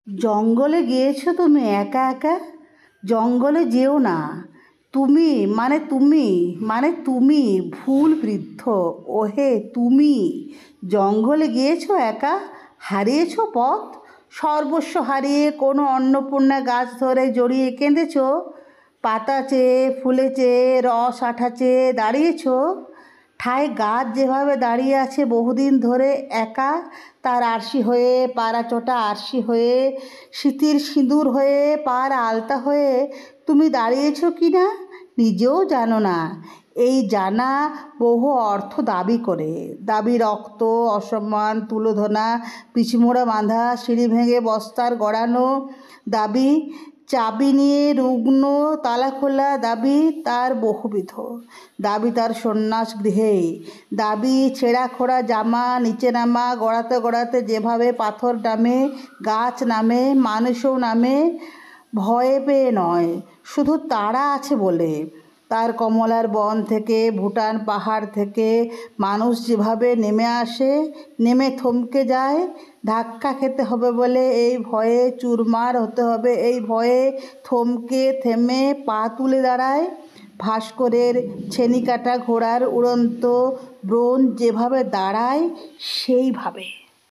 জঙ্গলে গিয়েছো তুমি একা একা? জঙ্গলে যেও না। তুমি ভুল বৃদ্ধ। ওহে তুমি জঙ্গলে গিয়েছো একা, হারিয়েছো পথ, সর্বস্ব হারিয়ে কোনো অন্নপূর্ণা গাছ ধরে জড়িয়ে কেঁদেছো, পাতা চেয়ে ফুলে চেয়ে রস আঠা চেয়ে দাঁড়িয়েছো। ঠায় গাছ যেভাবে দাঁড়িয়ে আছে বহুদিন ধরে একা, তার আরশি হয়ে, পাড়াচোটা আরশি হয়ে, স্মৃতির সিঁদুর হয়ে, পার আলতা হয়ে তুমি দাঁড়িয়েছো কি না নিজেও জানো না। এই জানা বহু অর্থ দাবি করে, দাবি রক্ত, অসম্মান, তুলোধনা, পিছমোড়া বাঁধা, সিঁড়ি ভেঙে বস্তার গড়ানো, দাবি চাবি নিয়ে রুগ্ন তালা খোলা, দাবি তার বহুবিধ, দাবি তার সন্ন্যাস গৃহে, দাবি ছেঁড়া খোড়া জামা নিচে নামা, গড়াতে গড়াতে যেভাবে পাথর নামে, গাছ নামে, মানুষও নামে, ভয়ে পেয়ে নয়, শুধু তারা আছে বলে। তার কমলার বন থেকে, ভুটান পাহাড় থেকে মানুষ যেভাবে নেমে আসে, নেমে থমকে যায়, ধাক্কা খেতে হবে বলে এই ভয়ে, চুরমার হতে হবে এই ভয়ে, থমকে থেমে পা তুলে দাঁড়ায়। ভাস্করের ছেনি কাটা ঘোড়ার উড়ন্ত ব্রোঞ্জ যেভাবে দাঁড়ায় সেইভাবে।